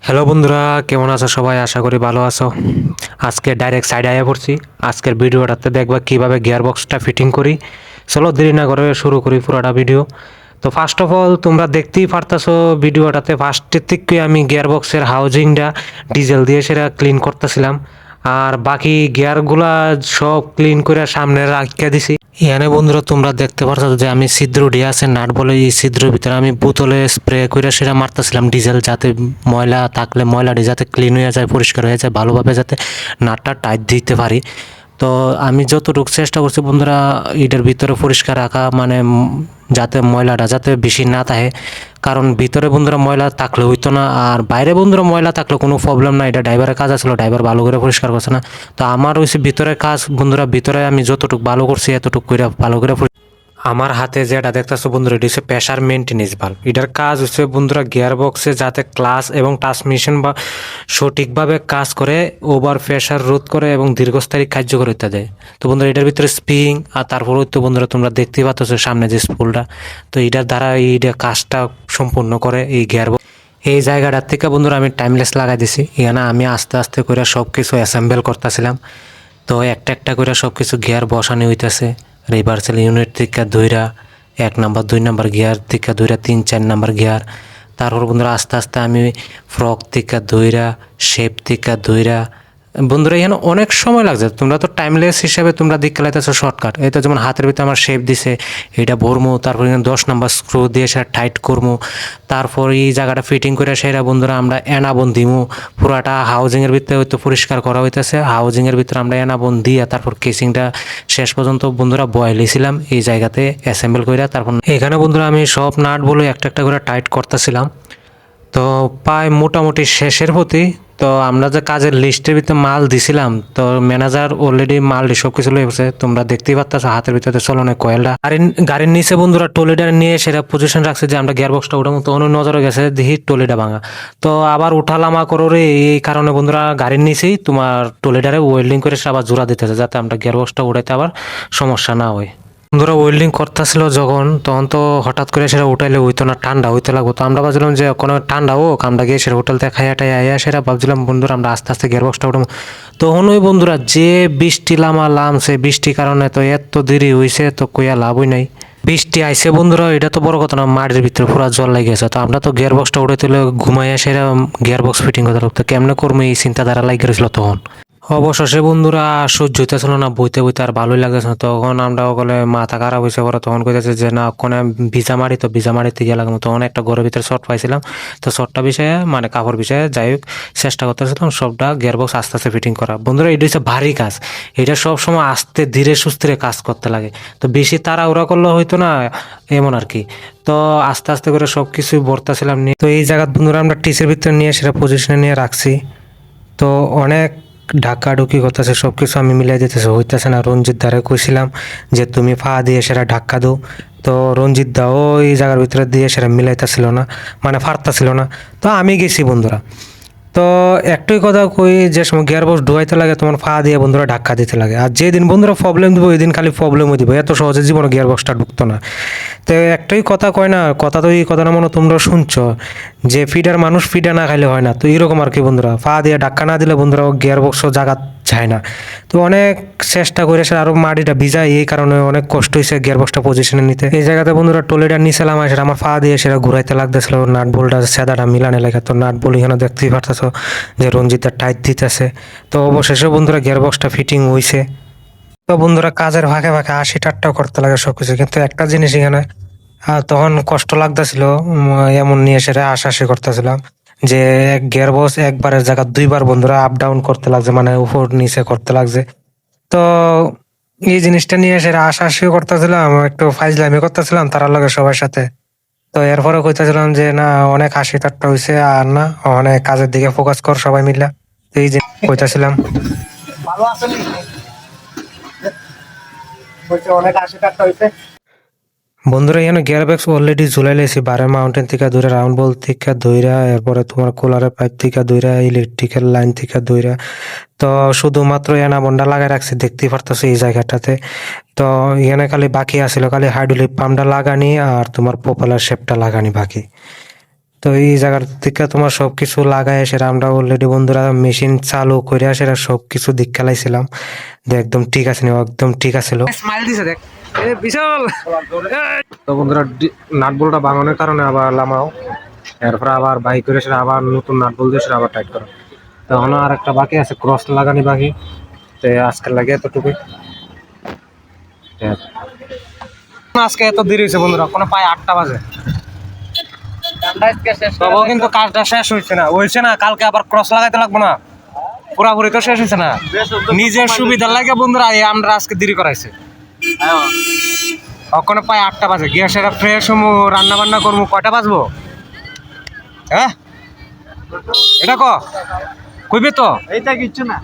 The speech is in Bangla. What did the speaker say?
হ্যালো বন্ধুরা, কেমন আছো সবাই? আশা করি ভালো আছো। আজকে ডাইরেক্ট সাইডে আয়া পড়ছি। আজকের ভিডিওটাতে দেখবা কিভাবে গিয়ার বক্সটা ফিটিং করি। চলো দেরি না করে শুরু করি পুরোটা ভিডিও। তো ফার্স্ট অফ অল তোমরা দেখতেই পারতাছো ভিডিওটাতে ফার্স্টের থেকে আমি গিয়ার বক্সের হাউজিংটা ডিজেল দিয়ে সেটা ক্লিন করতেছিলাম। আর বাকি গিয়ারগুলা সব ক্লিন করে সামনে রাখিয়া দিছি। এখানে বন্ধুরা তোমরা দেখতে পারছো যে আমি ছিদ্র দিয়ে আছে নাট বলে, এই ছিদ্রের ভিতরে আমি বোতলে স্প্রে করে সেটা মারতেছিলাম ডিজেল, যাতে ময়লা থাকলে ময়লাটি যাতে ক্লিন হয়ে যায়, পরিষ্কার হয়ে যায়, ভালোভাবে যাতে নাটটা টাইট দিতে পারি। তো আমি যতটুকু চেষ্টা করছি বন্ধুরা এটার ভিতরে পরিষ্কার রাখা, মানে যাতে ময়লাটা যাতে বেশি না থাকে। কারণ ভিতরে বন্ধুরা ময়লা থাকলে হইতো না, আর বাইরে বন্ধুরা ময়লা থাকলে কোনো প্রবলেম না। এটা ড্রাইভারের কাজ আসলে ড্রাইভার ভালো করে পরিষ্কার করছে না। তো আমার হচ্ছে ভিতরে কাজ বন্ধুরা, ভিতরে আমি যতটুকু ভালো করছি এতটুকু করে ভালো করে আমার হাতে যেটা দেখতেছো বন্ধুরা, এটা হচ্ছে প্রেশার মেনটেনেন্স ভাল্ব। এটার কাজ হচ্ছে বন্ধুরা গিয়ার বক্সে যাতে ক্লাচ এবং ট্রান্সমিশন বা সঠিকভাবে কাজ করে, ওভার প্রেশার রোধ করে এবং দীর্ঘস্থায়ী কার্যকর হতে দেয়। তো বন্ধুরা এটার ভিতরে স্প্রিং আর তারপরে তো বন্ধুরা তোমরা দেখতেই পাচ্ছ সামনে যে স্পুলটা, তো এটার দ্বারা এইটা কাজটা সম্পূর্ণ করে এই গিয়ার বক্স। এই জায়গাটার থেকে বন্ধুরা আমি টাইমলেস লাগাই দিছি। এখানে আমি আস্তে আস্তে করে সব কিছু অ্যাসেম্বল করতেছিলাম। তো একটা একটা করে সব কিছু গিয়ার বসানো হইতেছে। রিভার্সাল ইউনিট থেকে ধইরা 1 নাম্বার 2 নাম্বার গিয়ার থেকে ধইরা 3 4 নাম্বার গিয়ার। তারপর বন্ধুরা আস্তে আস্তে আমি ফ্রক থেকে ধইরা শেপ থেকে ধইরা বন্ধুরা এখানে অনেক সময় লাগছে। তোমরা তো টাইমলেস হিসাবে তোমরা দিক খেলাইতেছো শর্টকাট। এই তো যেমন হাতের ভিতরে আমার শেপ দিছে, এটা ভরমু, তারপর এখানে 10 নাম্বার স্ক্রু দিয়ে সেটা টাইট করবো। তারপর এই জায়গাটা ফিটিং করে সেটা বন্ধুরা আমরা এনাবন দিমু। পুরাটা হাউজিংয়ের ভিতরে হয়তো পরিষ্কার করা হইতেছে। হাউজিংয়ের ভিতরে আমরা এনাবন দিয়ে তারপর কেসিংটা শেষ পর্যন্ত বন্ধুরা বয়েলেছিলাম এই জায়গাতে অ্যাসেম্বল করে। তারপর এখানে বন্ধুরা আমি সব নাট বলে একটা একটা করে টাইট করতেছিলাম। তো প্রায় মোটামুটি শেষের প্রতি, তো আমরা যে কাজের লিস্টের ভিতরে মাল দিছিলাম, তো ম্যানেজার অলরেডি মাল সব কিছু লয়ে গেছে। তোমরা দেখতেই পাচ্ছ হাতের ভিতরে চলনে কয়েলটা গাড়ির নিচে বন্ধুরা টলিডার নিয়ে সেটা পজিশন রাখছে যে আমরা গিয়ার বক্সটা উঠাবো। তো অন্য নজরে গেছে দেখি টলিটা ভাঙা। তো আবার উঠালামা করো রে, এই কারণে বন্ধুরা গাড়ির নিচেই তোমার টলিডারে ওয়েল্ডিং করে সে আবার জোড়া দিতেছে, যাতে আমরা গিয়ার বক্সটা উঠাইতে আবার সমস্যা না হয়। বন্ধুরা ওয়েল্ডিং করতেছিল যখন, তখন তো হঠাৎ করে সেটা উঠাইলে হইতো না, ঠান্ডা হইতে লাগবো। তো আমরা ভাবছিলাম যে কোনো ঠান্ডা হোক, আমরা গিয়ে সেটা হোটেলতে খাইয়া টাইয়া আইয়া সেটা ভাবছিলাম বন্ধুরা আমরা আস্তে আস্তে গিয়ার বক্সটা উঠাবো। তখন ওই বন্ধুরা যে বৃষ্টি লামছে, বৃষ্টির কারণে তো এত দেরি হয়েছে, তো কইয়া লাভই নাই। বৃষ্টি আইসে বন্ধুরা, এটা তো বড় কথা না, মাটির ভিতরে পুরো জল লেগে গেছে। তো আমরা তো গিয়ার বক্সটা উঠে তুলে ঘুমাইয়া সেটা গিয়ার বক্স ফিটিং করতে লাগতো, কেমনে করবো এই চিন্তাধারা লাগে গেছিল তখন। অবশেষে বন্ধুরা সহ্য হইতেছিল না, বইতে বইতে আর ভালোই লাগতেছে না। তখন আমরা ওগুলো মাথা খারাপ হয়েছে পরে, তখন কইতেছে যে না কোনে ভিজা মারি, তো ভিজা মারিতে গিয়ে লাগাবো। তখন একটা ঘরের ভিতরে শর্ট পাইছিলাম, তো শর্টটা বিষয়ে মানে কাপড় বিষয়ে যাই হোক চেষ্টা করতেছিলাম সবটা গিয়ার বক্স আস্তে আস্তে ফিটিং করা। বন্ধুরা এটা হচ্ছে ভারী কাজ, এটা সবসময় আস্তে ধীরে সুস্থিরে কাজ করতে লাগে। তো বেশি তাড়াহুড়া করলে হয়তো না, এমন আর কি। তো আস্তে আস্তে করে সব কিছুই ভরতেছিলাম নিয়ে। তো এই জায়গা বন্ধুরা আমরা টিসের ভিতরে নিয়ে সেটা পজিশনে নিয়ে রাখছি। তো অনেক ঢাকাঢুকি করতেছে, সব কিছু আমি মিলাই দিতেছে, হইতেছে না। রঞ্জিত দারে কইছিলাম যে তুমি ফা দিয়ে সেটা ঢাকা দাও, তো রঞ্জিত দা ওই জায়গার ভিতরে দিয়ে সেটা মিলাইতেছিল না, মানে ফাটতেছিল না। তো আমি গেছি বন্ধুরা। তো একটাই কথা কই, যে সময় গিয়ার বক্স ডুবাইতে লাগে তোমার ফা দিয়ে বন্ধুরা ধাক্কা দিতে লাগে। আর যেদিন বন্ধুরা প্রবলেম দিব ওই দিন খালি প্রবলেমও দিব, এত সহজে জীবনে গিয়ার বক্সটা ঢুকতো না। তো একটাই কথা কয় না, কথা তো এই কথাটা মনে তোমরা শুনছো যে ফিডার মানুষ ফিডা না খাইলে হয় না। তো এরকম আর কি বন্ধুরা, ফা দিয়ে ধাক্কা না দিলে বন্ধুরা গিয়ার বক্সও জায়গা যায় না। তো অনেক চেষ্টা করে সে আরো মাটিটা ভিজায়, এই কারণে অনেক কষ্ট হয়েছে গিয়ার বক্সটা পজিশনে নিতে। এই জায়গাতে বন্ধুরা টলিটা নিয়েছিলাম, সেটা আমার ফা দিয়ে সেটা ঘুরাইতে লাগতেছিল, নাট বোল্টটা সেদাটা মিলানে লাগে। তো নাট বল এখানে দেখতেই পারতেছো যে রঞ্জিতের টাইট দিতেছে। তো অবশেষে বন্ধুরা গিয়ার বক্সটা ফিটিং হইছে। তো বন্ধুরা কাজের ফাঁকে ফাঁকে 80 টাট্টাও করতে লাগে সবকিছু, কিন্তু একটা জিনিস এখানে তখন কষ্ট লাগতেছিল, এমন নিয়ে সেটা আশাশি করতেছিলাম যে গিয়ার বক্স একবারের জায়গা দুইবার বন্ধুরা আপ ডাউন করতে লাগছে, মানে উপর নিচে করতে লাগছে। তো এই জিনিসটা নিয়ে সেটা আশাশিও করতেছিলাম, একটু ফাইজলামি করতেছিলাম তার লগে সবার সাথে। তো এরপরে কইতেছিলাম যে না অনেক 80 টাট্টা হয়েছে, আর না অনেক কাজের দিকে ফোকাস কর সবাই মিলে। তো এই যে কইতেছিলাম ভালো আছেন, অনেক 80 টাট্টা হয়েছে। বন্ধুরা এখানে গিয়ার বক্স অলরেডি ঝুলাই লেছি, বারে মাউন্টেন থেকে দূরে, রাউন্ড বল থেকে দইরা, এরপরে তোমার কুলারের পাইপ থেকে দইরা, ইলেকট্রিক্যাল লাইন থেকে দইরা। তো শুধুমাত্র এনা বন্ডা লাগাই রাখছি, দেখতেই পারতেছো এই জায়গাটাতে। তো এখানে খালি বাকি আছিল খালি হাইড্রোলিক পাম্পটা লাগানি আর তোমার প্রপেলার শেপটা লাগানি বাকি। তো তো এই জায়গার থেকে তোমার সব কিছু লাগাই সেটা আমরা অলরেডি বন্ধুরা মেশিন চালু করে সেটা সব কিছু দিক খেলাইছিলাম। একদম ঠিক আছে, একদম ঠিক আছিল। স্মাইল দিছে দেখ বিশাল। তো বন্ধুরা নাট বলটা ভাঙানোর কারণে আবার লামাও, এরপর আবার বাই করে সেটা আবার নতুন নাট বল দিয়ে সেটা আবার টাইট করো। তো এখন আর একটা বাকি আছে, ক্রস লাগানি বাকি। তো আজকে লাগে এতটুকুই। আজকে এত দেরি হয়েছে বন্ধুরা, কোনো প্রায় 8টা বাজে, তবুও কিন্তু কাজটা শেষ হয়েছে না। কালকে আবার ক্রস লাগাইতে লাগবো না, পুরাপুরি তো শেষ হয়েছে না। নিজের সুবিধার লাগে বন্ধুরা এই আমরা আজকে দেরি করাইছে। ওখানে প্রায় 8টা বাজে, গিয়ে সেটা ফ্রেশ হবো, রান্না বান্না করবো, কয়টা বাজবো? হ্যাঁ এটা কইবে তো এইটা কিচ্ছু না।